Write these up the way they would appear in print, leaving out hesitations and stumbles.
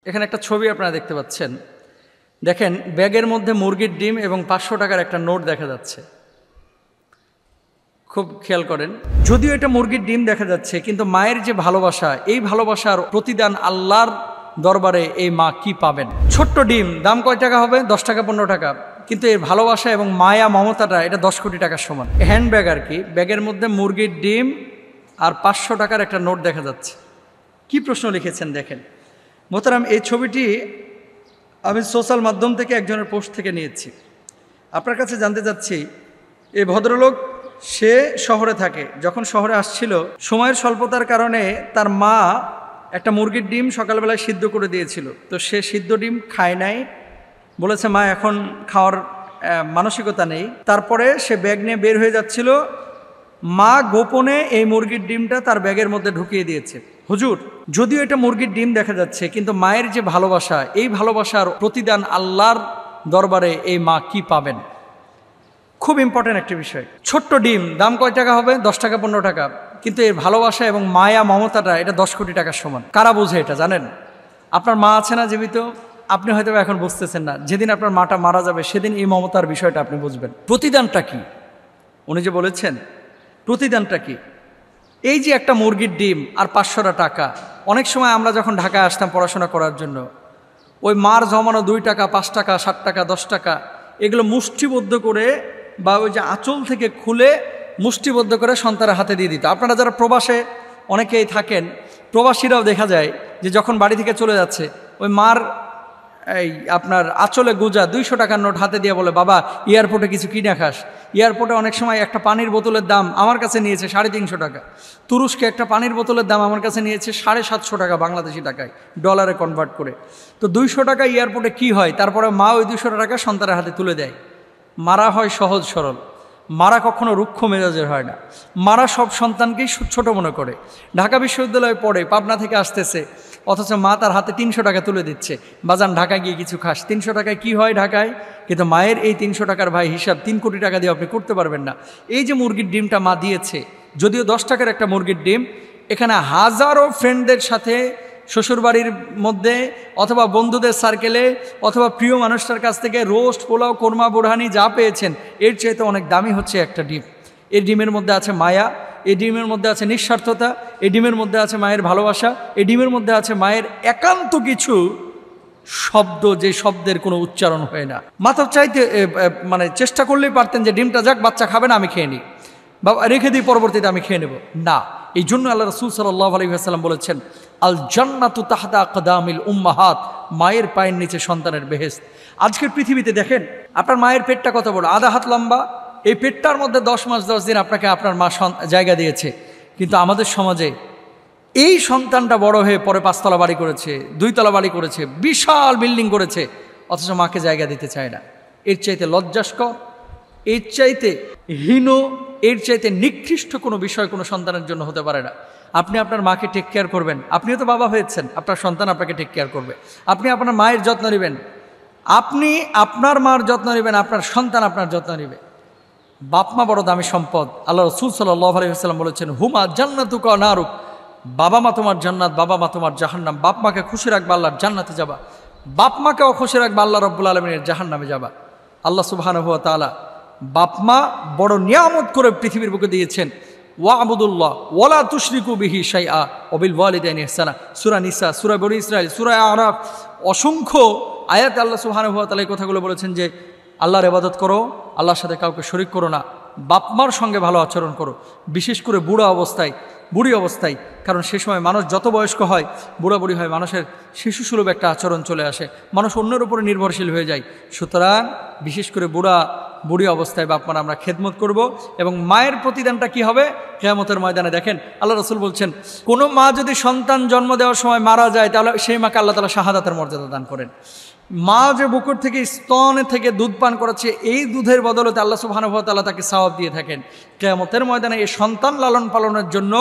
এখানে একটা ছবি আপনারা দেখতে পাচ্ছেন। দেখেন ব্যাগের মধ্যে মুরগির ডিম এবং 500 টাকার একটা নোট দেখা যাচ্ছে। খুব খেয়াল করেন, যদিও এটা মুরগির ডিম দেখা যাচ্ছে, কিন্তু মায়ের যে ভালোবাসা, এই ভালোবাসার প্রতিদান আল্লাহর দরবারে এই মা কি পাবেন। ছোট্ট ডিম দাম কয় টাকা হবে? 10 টাকা 15 টাকা, কিন্তু এর ভালোবাসা এবং মায়া মমতাটা এটা 10 কোটি টাকার সমান। হ্যান্ডব্যাগ আর কি, ব্যাগের মধ্যে মুরগির ডিম আর 500 টাকার একটা নোট দেখা যাচ্ছে। কি প্রশ্ন লিখেছেন দেখেন মোহতারাম। এই ছবিটি আমি সোশ্যাল মাধ্যম থেকে একজনের পোস্ট থেকে নিয়েছি। আপনার কাছে জানতে চাচ্ছি, এই ভদ্রলোক সে শহরে থাকে, যখন শহরে আসছিল সময়ের স্বল্পতার কারণে তার মা একটা মুরগির ডিম সকালবেলায় সিদ্ধ করে দিয়েছিল। তো সে সিদ্ধ ডিম খায় নাই, বলেছে মা এখন খাওয়ার মানসিকতা নেই। তারপরে সে ব্যাগ নিয়ে বের হয়ে যাচ্ছিল, মা গোপনে এই মুরগির ডিমটা তার ব্যাগের মধ্যে ঢুকিয়ে দিয়েছে। হুজুর, যদিও এটা মুরগির ডিম দেখা যাচ্ছে, কিন্তু মায়ের যে ভালোবাসা, এই ভালোবাসার প্রতিদান আল্লাহর দরবারে এই মা কি পাবেন। খুব ইম্পর্টেন্ট একটি বিষয়। ছোট্ট ডিম দাম কয় টাকা হবে? 10 টাকা 15 টাকা, কিন্তু এর ভালোবাসা এবং মায়া মমতাটা এটা 10 কোটি টাকার সমান। কারা বোঝে এটা জানেন? আপনার মা আছে না জীবিত, আপনি হয়তো এখন বুঝতেছেন না। যেদিন আপনার মাটা মারা যাবে সেদিন এই মমতার বিষয়টা আপনি বুঝবেন। প্রতিদানটা কি? উনি যে বলেছেন প্রতিদানটা কি, এই যে একটা মুরগির ডিম আর 500 টাকা। অনেক সময় আমরা যখন ঢাকায় আসতাম পড়াশোনা করার জন্য, ওই মার জমানো 2 টাকা 5 টাকা 7 টাকা 10 টাকা এগুলো মুষ্টিবদ্ধ করে বা ওই যে আঁচল থেকে খুলে মুষ্টিবদ্ধ করে সন্তানের হাতে দিয়ে দিত। আপনারা যারা প্রবাসে অনেকেই থাকেন, প্রবাসীরাও দেখা যায় যে যখন বাড়ি থেকে চলে যাচ্ছে ওই মার এই আপনার আঁচলে গুজা 200 টাকার নোট হাতে দিয়ে বলে, বাবা এয়ারপোর্টে কিছু কিনে খাস। এয়ারপোর্টে অনেক সময় একটা পানির বোতলের দাম আমার কাছে নিয়েছে 350 টাকা। তুরস্কে একটা পানির বোতলের দাম আমার কাছে নিয়েছে 750 টাকা বাংলাদেশি টাকায়, ডলারে কনভার্ট করে। তো 200 টাকা এয়ারপোর্টে কি হয়? তারপরে মা ওই 200 টাকা সন্তানের হাতে তুলে দেয়। মারা হয় সহজ সরল, মারা কখনো রুক্ষ মেজাজের হয় না। মারা সব সন্তানকেই ছোট মনে করে। ঢাকা বিশ্ববিদ্যালয়ে পড়ে, পাবনা থেকে আসতেছে, অথচ মা তার হাতে 300 টাকা তুলে দিচ্ছে, বাজান ঢাকায় গিয়ে কিছু খাস। 300 টাকায় কি হয় ঢাকায়? কিন্তু মায়ের এই 300 টাকার ভাই হিসাব 3 কোটি টাকা দিয়ে আপনি করতে পারবেন না। এই যে মুরগির ডিমটা মা দিয়েছে, যদিও 10 টাকার একটা মুরগির ডিম, এখানে হাজারো ফ্রেন্ডদের সাথে শ্বশুরবাড়ির মধ্যে অথবা বন্ধুদের সার্কেলে অথবা প্রিয় মানুষটার কাছ থেকে রোস্ট, পোলাও, কোরমা, বোরহানি যা পেয়েছেন, এর চাইতে অনেক দামি হচ্ছে একটা ডিম। এই ডিমের মধ্যে আছে মায়া, এই ডিমের মধ্যে আছে নিঃস্বার্থতা, এই ডিমের মধ্যে আছে মায়ের ভালোবাসা, এই ডিমের মধ্যে আছে মায়ের একান্ত কিছু শব্দ, যে শব্দের কোনো উচ্চারণ হয় না। মাথা চাইতে মানে চেষ্টা করলেই পারতেন যে ডিমটা যাক বাচ্চা খাবে না, আমি খেয়ে নিই বা রেখে দিই, পরবর্তীতে আমি খেয়ে নেব না। এই জন্য আল্লাহ রাসূল সাল্লাল্লাহু আলাইহি ওয়াসাল্লাম বলেছেন, আল জান্নাতু তাহতা আকদামিল উম্মাহাত, মায়ের পায়ের নিচে সন্তানের বেহেশত। আজকের পৃথিবীতে দেখেন আপনার মায়ের পেটটা কত বড়, আধা হাত লম্বা। এই পেটটার মধ্যে 10 মাস 10 দিন আপনাকে আপনার মা জায়গা দিয়েছে। কিন্তু আমাদের সমাজে এই সন্তানটা বড় হয়ে পরে 5 তলা বাড়ি করেছে, 2 তলা বাড়ি করেছে, বিশাল বিল্ডিং করেছে, অথচ মাকে জায়গা দিতে চায় না। এর চাইতে লজ্জাস্কর, এর চাইতে হীন, এর চাইতে নিকৃষ্ট কোনো বিষয় কোনো সন্তানের জন্য হতে পারে না। আপনি আপনার মাকে টেক কেয়ার করবেন, আপনিও তো বাবা হয়েছেন, আপনার সন্তান আপনাকে টেক কেয়ার করবে। আপনি আপনার মায়ের যত্ন নেবেন, আপনি আপনার মার যত্ন নেবেন, আপনার সন্তান আপনার যত্ন নেবে। বাপমা বড় দামি সম্পদ। আল্লাহ রাসূল সাল্লাল্লাহু আলাইহি ওয়াসাল্লাম বলেছেন, হুমা জান্নাতুকা ওয়া নারুক, বাবা মা তোমার জান্নাত, বাবা মা তোমার জাহান্নাম। বাপ মাকে খুশি রাখবা, আল্লাহর জান্নাতে যাবা। বাপ মাকেও খুশি রাখবা, আল্লাহ রাব্বুল আলামিনের জাহান্নামে যাবা। আল্লাহ সুবহানাহু ওয়া তাআলা বাপ মা বড় নিয়ামত করে পৃথিবীর বুকে দিয়েছেন। ওয়াবুদুল্লাহ ওয়ালা তুশরিকু বিহি শাইআ ওয়া বিল ওয়ালিদাইনি ইহসানা। সূরা নিসা, সূরা বনী ইসরাঈল, সূরা আরাফ, অসংখ্য আয়াতে আল্লাহ সুবহানাহু ওয়া তাআলা এই কথাগুলো বলেছেন যে আল্লাহর ইবাদত করো, আল্লাহর সাথে কাউকে শরীক করো না, বাপমার সঙ্গে ভালো আচরণ করো, বিশেষ করে বুড়ি অবস্থায়। কারণ সে সময় মানুষ যত বয়স্ক হয়, বুড়াবুড়ি হয়, মানুষের শিশুসুলভ একটা আচরণ চলে আসে, মানুষ অন্যের উপরে নির্ভরশীল হয়ে যায়। সুতরাং বিশেষ করে বুড়ি অবস্থায় বাপমার আমরা খেদমত করব। এবং মায়ের প্রতিদানটা কি হবে কিয়ামতের ময়দানে? দেখেন আল্লাহ রাসূল বলছেন, কোনো মা যদি সন্তান জন্ম দেওয়ার সময় মারা যায়, তাহলে সেই মাকে আল্লাহ তাআলা শাহাদাতের মর্যাদা দান করেন। মা যে বুকুর থেকে স্তনে থেকে দুধ পান করাচ্ছে, এই দুধের বদলতে আল্লাহ সুবহানাহু ওয়া তাআলা তাকে সওয়াব দিয়ে থাকেন। কিয়ামতের ময়দানে এই সন্তান লালন পালনের জন্য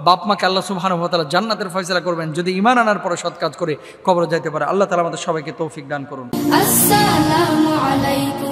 বাপ মাকে আল্লাহ সুবহানাহু ওয়া তাআলা জান্নাতের ফয়সালা করবেন, যদি ঈমান আনার পরে সৎ কাজ করে কবরে যাইতে পারে। আল্লাহ তাআলা আমাদের সবাইকে তৌফিক দান করুন। আসসালামু আলাইকুম।